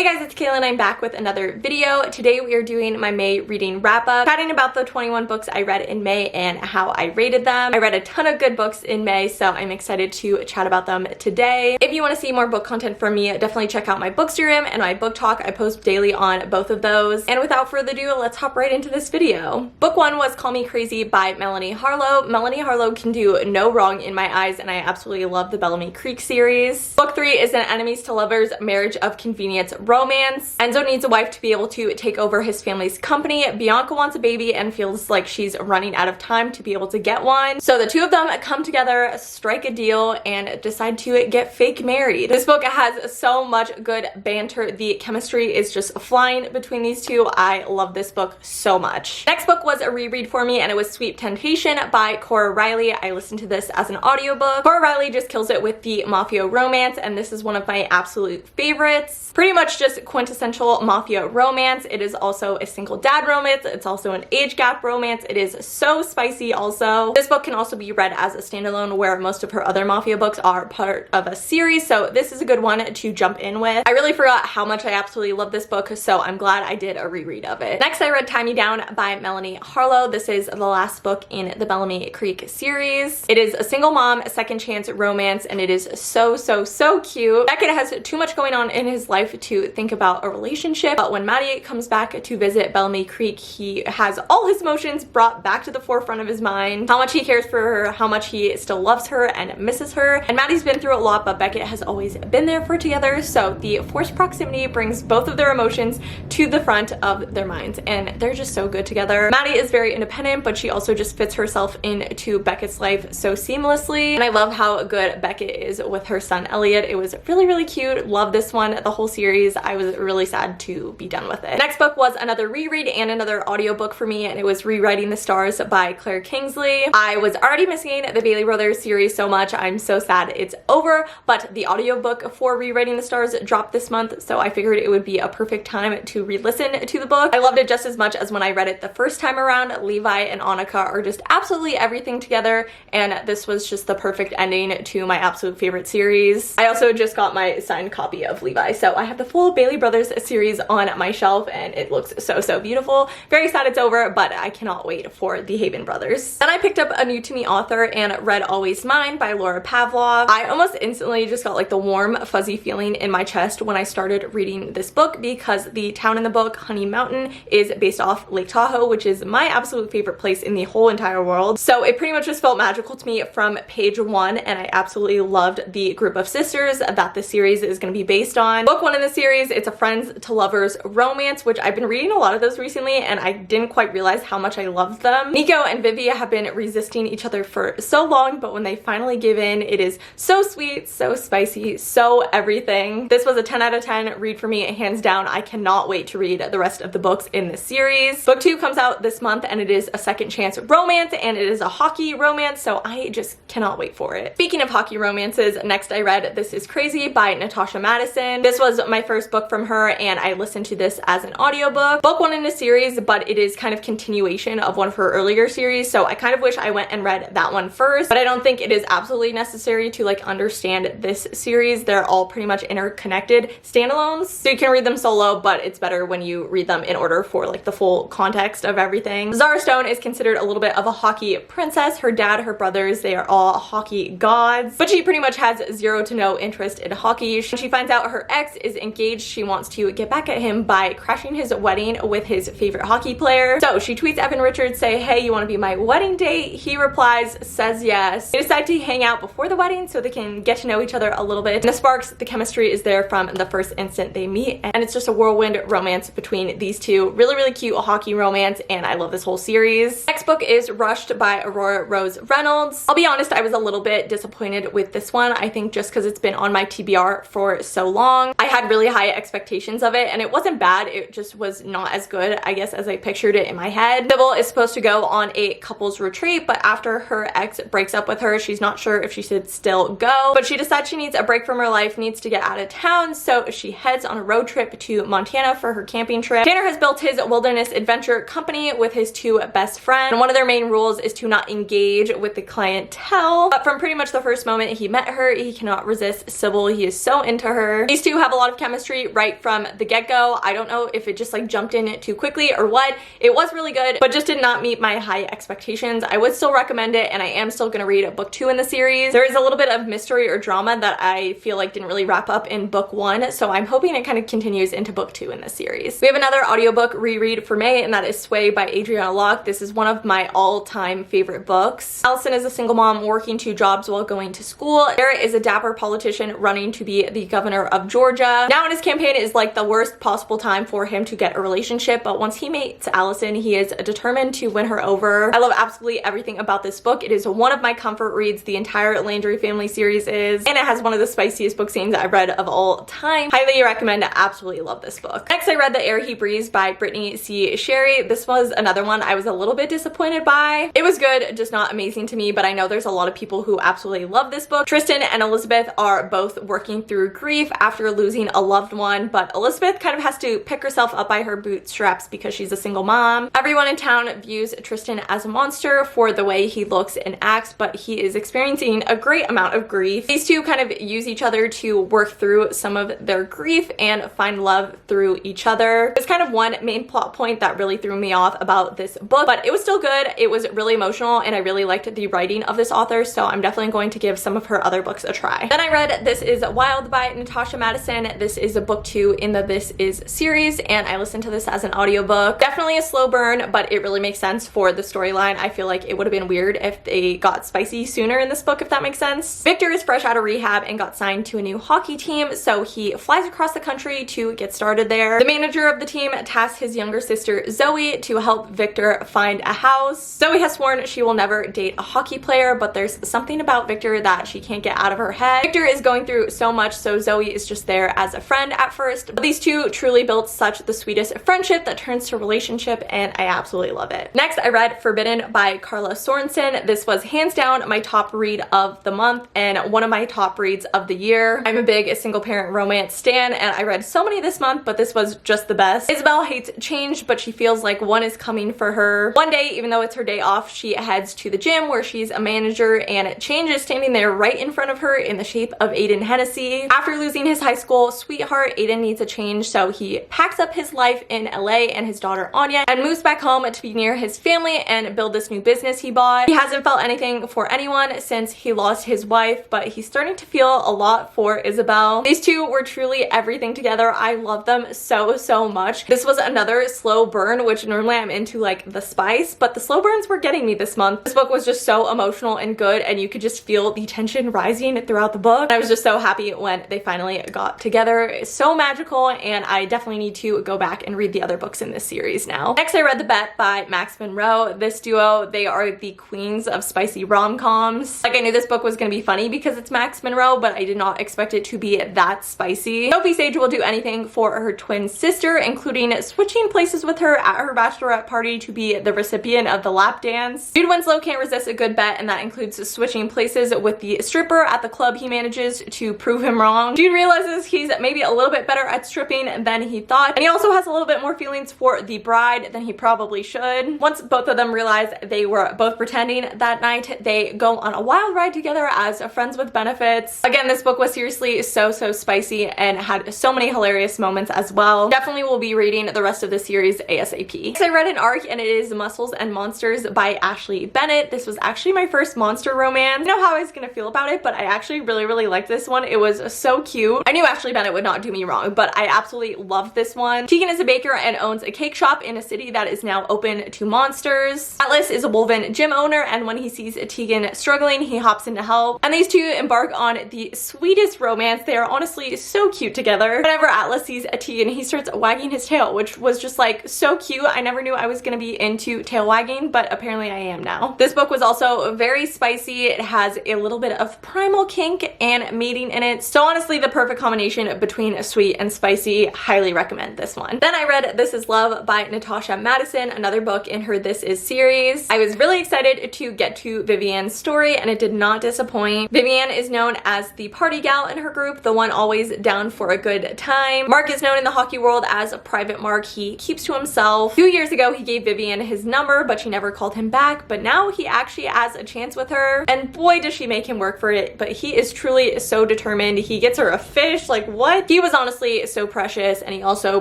Hey guys, it's Kayla and I'm back with another video. Today we are doing my May reading wrap-up, chatting about the 21 books I read in May and how I rated them. I read a ton of good books in May, so I'm excited to chat about them today. If you want to see more book content from me, definitely check out my Bookstagram and my book talk. I post daily on both of those. And without further ado, let's hop right into this video. Book 1 was Call Me Crazy by Melanie Harlow. Melanie Harlow can do no wrong in my eyes, and I absolutely love the Bellamy Creek series. Book 3 is an enemies to lovers marriage of convenience romance. Enzo needs a wife to be able to take over his family's company. Bianca wants a baby and feels like she's running out of time to be able to get one. So the two of them come together, strike a deal, and decide to get fake married. This book has so much good banter. The chemistry is just flying between these two. I love this book so much. Next book was a reread for me, and it was Sweet Temptation by Cora Riley. I listened to this as an audiobook. Cora Riley just kills it with the mafia romance, and this is one of my absolute favorites. Pretty much just quintessential mafia romance. It is also a single dad romance. It's also an age gap romance. It is so spicy also. This book can also be read as a standalone, where most of her other mafia books are part of a series, so this is a good one to jump in with. I really forgot how much I absolutely love this book, so I'm glad I did a reread of it. Next, I read Tie Me Down by Melanie Harlow. This is the last book in the Bellamy Creek series. It is a single mom, second chance romance, and it is so cute. Beckett has too much going on in his life to think about a relationship, but when Maddie comes back to visit Bellamy Creek, he has all his emotions brought back to the forefront of his mind. How much he cares for her, how much he still loves her and misses her. And Maddie's been through a lot, but Beckett has always been there for together, so the forced proximity brings both of their emotions to the front of their minds, and they're just so good together. Maddie is very independent, but she also just fits herself into Beckett's life so seamlessly, and I love how good Beckett is with her son Elliot. It was really cute. Love this one, the whole series. I was really sad to be done with it. Next book was another reread and another audiobook for me, and it was Rewriting the Stars by Claire Kingsley. I was already missing the Bailey Brothers series so much. I'm so sad it's over, but the audiobook for Rewriting the Stars dropped this month, so I figured it would be a perfect time to re-listen to the book. I loved it just as much as when I read it the first time around. Levi and Annika are just absolutely everything together, and this was just the perfect ending to my absolute favorite series. I also just got my signed copy of Levi, so I have the full Bailey Brothers series on my shelf, and it looks so beautiful. Very sad it's over, but I cannot wait for the Haven Brothers. Then I picked up a new to me author and read Always Mine by Laura Pavlov. I almost instantly just got like the warm fuzzy feeling in my chest when I started reading this book, because the town in the book, Honey Mountain, is based off Lake Tahoe, which is my absolute favorite place in the whole entire world. So it pretty much just felt magical to me from page 1, and I absolutely loved the group of sisters that the series is going to be based on. Book 1 in the series, it's a friends to lovers romance, which I've been reading a lot of those recently, and I didn't quite realize how much I loved them. Nico and Vivi have been resisting each other for so long, but when they finally give in, it is so sweet, so spicy, so everything. This was a 10 out of 10 read for me, hands down. I cannot wait to read the rest of the books in this series. Book 2 comes out this month, and it is a second chance romance, and it is a hockey romance, so I just cannot wait for it. Speaking of hockey romances, next I read This Is Crazy by NATASHA Madison. This was my first book from her, and I listened to this as an audiobook. Book 1 in the series, but it is kind of continuation of one of her earlier series, so I kind of wish I went and read that one first, but I don't think it is absolutely necessary to like understand this series. They're all pretty much interconnected standalones, so you can read them solo, but it's better when you read them in order for like the full context of everything. Zara Stone is considered a little bit of a hockey princess. Her dad, her brothers, they are all hockey gods, but she pretty much has zero to no interest in hockey. When she finds out her ex is engaged, she wants to get back at him by crashing his wedding with his favorite hockey player. So she tweets Evan Richards, say, "Hey, you want to be my wedding date?" He replies, says yes. They decide to hang out before the wedding so they can get to know each other a little bit. And the sparks, the chemistry is there from the first instant they meet, and it's just a whirlwind romance between these two. Really cute hockey romance, and I love this whole series. Next book is Rushed by Aurora Rose Reynolds. I'll be honest, I was a little bit disappointed with this one. I think just because it's been on my TBR for so long, I had really high expectations of it, and it wasn't bad. It just was not as good, I guess, as I pictured it in my head. Sybil is supposed to go on a couples retreat, but after her ex breaks up with her, she's not sure if she should still go, but she decides she needs a break from her life, needs to get out of town, so she heads on a road trip to Montana for her camping trip. Tanner has built his wilderness adventure company with his two best friends, and one of their main rules is to not engage with the clientele, but from pretty much the first moment he met her, he cannot resist Sybil. He is so into her. These two have a lot of chemistry chemistry right from the get-go. I don't know if it just like jumped in too quickly or what. It was really good, but just did not meet my high expectations. I would still recommend it, and I am still gonna read book 2 in the series. There is a little bit of mystery or drama that I feel like didn't really wrap up in book 1, so I'm hoping it kind of continues into book 2 in the series. We have another audiobook reread for May, and that is Sway by ADRIANA LOCKE. This is one of my all-time favorite books. Allison is a single mom working 2 jobs while going to school. Garrett is a dapper politician running to be the governor of Georgia. Now in his campaign is like the worst possible time for him to get a relationship, but once he meets Allison, he is determined to win her over. I love absolutely everything about this book. It is one of my comfort reads. The entire Landry family series is, and it has one of the spiciest book scenes I've read of all time. Highly recommend. I absolutely love this book. Next, I read The Air He Breathes by Brittany C. Sherry. This was another one I was a little bit disappointed by. It was good, just not amazing to me, but I know there's a lot of people who absolutely love this book. Tristan and Elizabeth are both working through grief after losing a loved one, but Elizabeth kind of has to pick herself up by her bootstraps because she's a single mom. Everyone in town views Tristan as a monster for the way he looks and acts, but he is experiencing a great amount of grief. These two kind of use each other to work through some of their grief and find love through each other. There's kind of one main plot point that really threw me off about this book, but it was still good. It was really emotional, and I really liked the writing of this author, so I'm definitely going to give some of her other books a try. Then I read This Is Wild by NATASHA Madison. This is a book 2 in the This Is series, and I listened to this as an audiobook. Definitely a slow burn, but it really makes sense for the storyline. I feel like it would have been weird if they got spicy sooner in this book, if that makes sense. Victor is fresh out of rehab and got signed to a new hockey team, so he flies across the country to get started there. The manager of the team tasks his younger sister Zoe to help Victor find a house. Zoe has sworn she will never date a hockey player, but there's something about Victor that she can't get out of her head. Victor is going through so much, so Zoe is just there as a friend at first, but these two truly built such the sweetest friendship that turns to relationship, and I absolutely love it. Next, I read Forbidden by Carla Sorensen. This was hands down my top read of the month and one of my top reads of the year. I'm a big single parent romance stan, and I read so many this month, but this was just the best. Isabel hates change, but she feels like one is coming for her. One day, even though it's her day off, she heads to the gym where she's a manager, and change is standing there right in front of her in the shape of Aiden Hennessy. After losing his high school sweetheart, Aiden needs a change, so he packs up his life in LA and his daughter Anya and moves back home to be near his family and build this new business he bought. He hasn't felt anything for anyone since he lost his wife, but he's starting to feel a lot for Isabel. These two were truly everything together. I love them so much. This was another slow burn, which normally I'm into like the spice, but the slow burns were getting me this month. This book was just so emotional and good, and you could just feel the tension rising throughout the book. I was just so happy when they finally got together. It's so magical, and I definitely need to go back and read the other books in this series now. Next, I read The Bet by Max Monroe. This duo, they are the queens of spicy rom-coms. Like, I knew this book was gonna be funny because it's Max Monroe, but I did not expect it to be that spicy. Sophie Sage will do anything for her twin sister, including switching places with her at her bachelorette party to be the recipient of the lap dance. Jude Winslow can't resist a good bet, and that includes switching places with the stripper at the club he manages to prove him wrong. Jude realizes he's maybe a little bit better at stripping than he thought, and he also has a little bit more feelings for the bride than he probably should. Once both of them realize they were both pretending that night, they go on a wild ride together as friends with benefits. Again, this book was seriously so spicy and had so many hilarious moments as well. Definitely will be reading the rest of the series ASAP. Next, I read an arc, and it is Muscles and Monsters by Ashley Bennett. This was actually my first monster romance. I know how I was gonna feel about it, but I actually really liked this one. It was so cute. I knew Ashley Bennett would not do me wrong, but I absolutely loved this one. Tegan is a baker and owns a cake shop in a city that is now open to monsters. Atlas is a Wolven gym owner, and when he sees Tegan struggling, he hops in to help. And these two embark on the sweetest romance. They are honestly so cute together. Whenever Atlas sees Tegan, he starts wagging his tail, which was just like so cute. I never knew I was gonna be into tail wagging, but apparently I am now. This book was also very spicy. It has a little bit of primal kink and mating in it, so honestly the perfect combination between sweet and spicy. Highly recommend this one. Then I read This Is Love by NATASHA Madison, another book in her This Is series. I was really excited to get to Vivian's story, and it did not disappoint. Vivian is known as the party gal in her group, the one always down for a good time. Mark is known in the hockey world as Private Mark. He keeps to himself. 2 years ago, he gave Vivian his number, but she never called him back, but now he actually has a chance with her, and boy does she make him work for it. But he is truly so determined. He gets her a fish, like what? He He was honestly so precious, and he also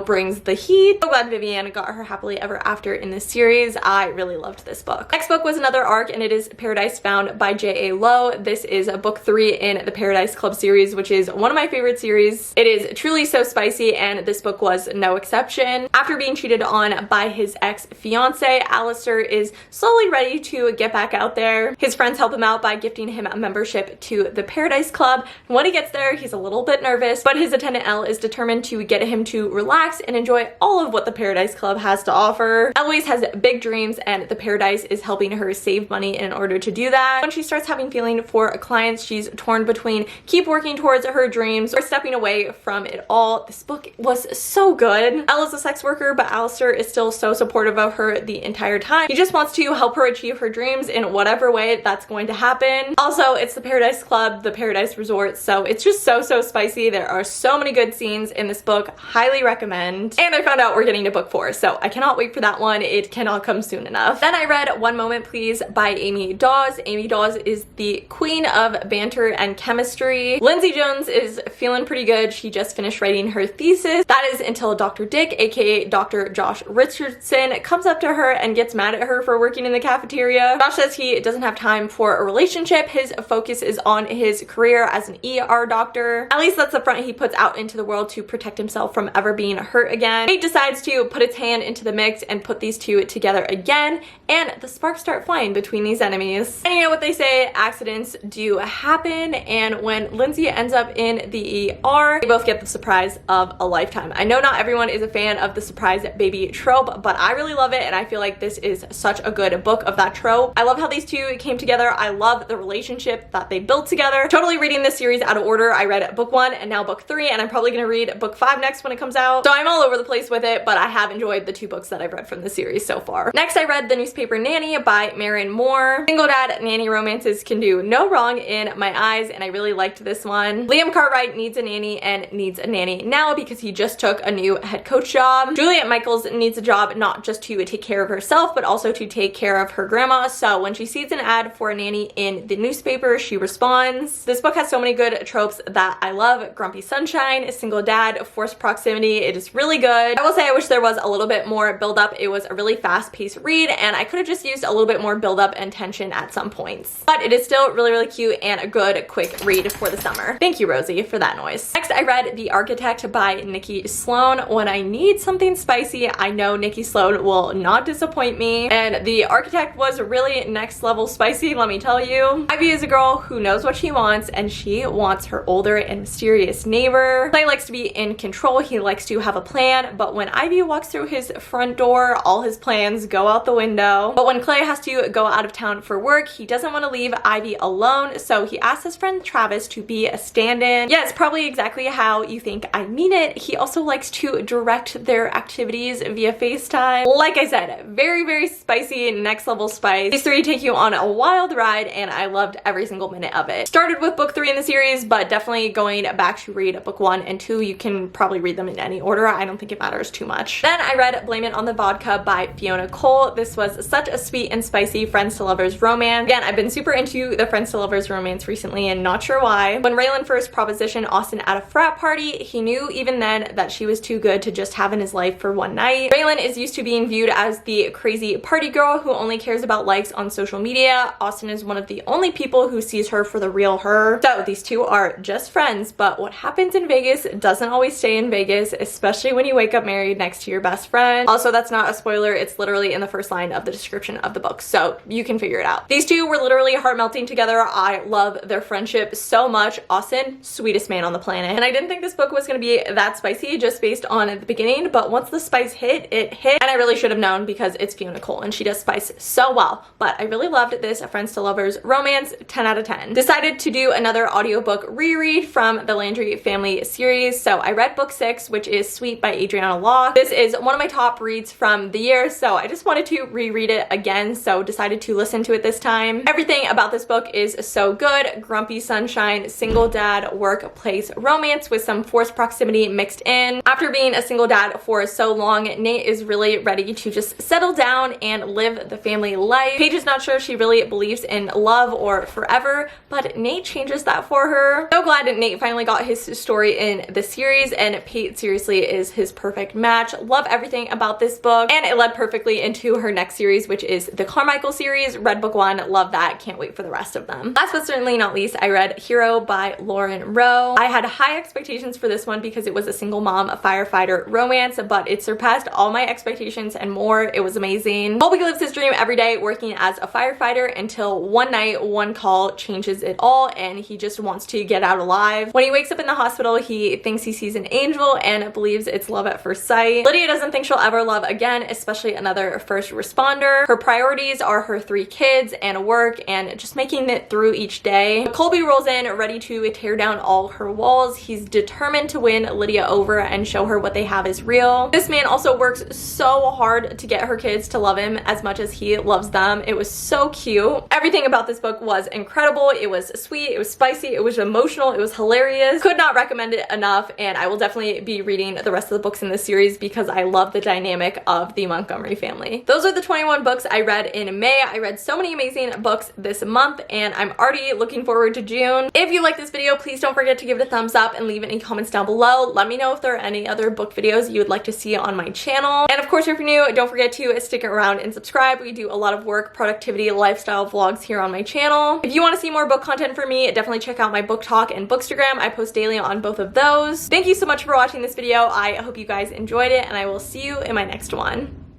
brings the heat. So glad Vivian got her happily ever after in this series. I really loved this book. Next book was another arc, and it is Paradise Found by J.A. Lowe. This is book 3 in the Paradise Club series, which is one of my favorite series. It is truly so spicy, and this book was no exception. After being cheated on by his ex-fiance, Alistair is slowly ready to get back out there. His friends help him out by gifting him a membership to the Paradise Club. When he gets there, he's a little bit nervous, but his attendant Elle is determined to get him to relax and enjoy all of what the Paradise Club has to offer. Eloise has big dreams, and the Paradise is helping her save money in order to do that. When she starts having feeling for clients, she's torn between keep working towards her dreams or stepping away from it all. This book was so good. Elle is a sex worker, but Alistair is still so supportive of her the entire time. He just wants to help her achieve her dreams in whatever way that's going to happen. Also, it's the Paradise Club, the Paradise Resort, so it's just so spicy. There are so many good scenes in this book. Highly recommend. And I found out we're getting to book 4, so I cannot wait for that one. It cannot come soon enough. Then I read One Moment Please by Amy Dawes. Amy Dawes is the queen of banter and chemistry. Lindsay Jones is feeling pretty good. She just finished writing her thesis. That is until Dr. Dick, aka Dr. Josh Richardson, comes up to her and gets mad at her for working in the cafeteria. Josh says he doesn't have time for a relationship. His focus is on his career as an ER doctor. At least that's the front he puts out into the world to protect himself from ever being hurt again. Fate decides to put its hand into the mix and put these two together again, and the sparks start flying between these enemies. And you know what they say, accidents do happen, and when Lindsay ends up in the ER, they both get the surprise of a lifetime. I know not everyone is a fan of the surprise baby trope, but I really love it, and I feel like this is such a good book of that trope. I love how these two came together. I love the relationship that they built together. Totally reading this series out of order. I read book 1 and now book 3, and I'm probably gonna read book 5 next when it comes out. So I'm all over the place with it, but I have enjoyed the 2 books that I've read from the series so far. Next, I read The Newspaper Nanny by MAREN Moore. Single dad nanny romances can do no wrong in my eyes, and I really liked this one. Liam Cartwright needs a nanny and needs a nanny now because he just took a new head coach job. Juliet Michaels needs a job not just to take care of herself, but also to take care of her grandma. So when she sees an ad for a nanny in the newspaper, she responds. This book has so many good tropes that I love. Grumpy sunshine, a single dad, forced proximity. It is really good. I will say I wish there was a little bit more build up. It was a really fast-paced read, and I could have just used a little bit more build up and tension at some points. But it is still really cute and a good quick read for the summer. Thank you, Rosie, for that noise. Next, I read The Architect by NIKKI Sloane. When I need something spicy, I know NIKKI Sloane will not disappoint me, and The Architect was really next level spicy, let me tell you. Ivy is a girl who knows what she wants, and she wants her older and mysterious neighbor. Clay likes to be in control. He likes to have a plan, but when Ivy walks through his front door, all his plans go out the window. But when Clay has to go out of town for work, he doesn't want to leave Ivy alone, so he asks his friend Travis to be a stand-in. Yeah, it's probably exactly how you think I mean it. He also likes to direct their activities via FaceTime. Like I said, very spicy, next level spice. These 3 take you on a wild ride, and I loved every single minute of it. Started with book 3 in the series, but definitely going back to read book 1 and 2. You can probably read them in any order. I don't think it matters too much. Then I read Blame It on the Vodka by Fiona Cole. This was such a sweet and spicy friends to lovers romance. Again, I've been super into the friends to lovers romance recently, and not sure why. When Raylan first propositioned Austin at a frat party, he knew even then that she was too good to just have in his life for one night. Raylan is used to being viewed as the crazy party girl who only cares about likes on social media. Austin is one of the only people who sees her for the real her. So these two are just friends, but what happens in Vegas doesn't always stay in Vegas, especially when you wake up married next to your best friend. Also, that's not a spoiler. It's literally in the first line of the description of the book, so you can figure it out. These two were literally heart melting together. I love their friendship so much. Austin, sweetest man on the planet. And I didn't think this book was going to be that spicy just based on the beginning, but once the spice hit, it hit. And I really should have known because it's Fiona Cole and she does spice so well. But I really loved this friends to lovers romance. 10 out of 10. Decided to do another audiobook reread from the Landry family series. So I read book 6, which is Sweet by ADRIANA Locke. This is one of my top reads from the year, so I just wanted to reread it again, so decided to listen to it this time. Everything about this book is so good. Grumpy sunshine, single dad, workplace romance with some forced proximity mixed in. After being a single dad for so long, Nate is really ready to just settle down and live the family life. Paige is not sure she really believes in love or forever, but Nate changes that for her. So glad Nate finally got his story in the series, and Pate seriously is his perfect match. Love everything about this book, and it led perfectly into her next series, which is the Carmichael series. Read book 1, love that, can't wait for the rest of them. Last but certainly not least, I read Hero by Lauren Rowe. I had high expectations for this one because it was a single mom, a firefighter romance, but it surpassed all my expectations and more. It was amazing. Colby lives his dream every day working as a firefighter until one night, one call changes it all, and he just wants to get out alive. When he wakes up in the hospital, he thinks he sees an angel and believes it's love at first sight. Lydia doesn't think she'll ever love again, especially another first responder. Her priorities are her 3 kids and work and just making it through each day. Colby rolls in ready to tear down all her walls. He's determined to win Lydia over and show her what they have is real. This man also works so hard to get her kids to love him as much as he loves them. It was so cute. Everything about this book was incredible. It was sweet, it was spicy, it was emotional, it was hilarious. Could not recommend it enough, and I will definitely be reading the rest of the books in this series because I love the dynamic of the Montgomery family. Those are the 21 books I read in May. I read so many amazing books this month, and I'm already looking forward to June. If you like this video, please don't forget to give it a thumbs up and leave any comments down below. Let me know if there are any other book videos you would like to see on my channel. And of course, if you're new, don't forget to stick around and subscribe. We do a lot of work, productivity, lifestyle vlogs here on my channel. If you want to see more book content from me, definitely check out my book talk and bookstagram. I post daily on both of those. Thank you so much for watching this video. I hope you guys enjoyed it, and I will see you in my next one.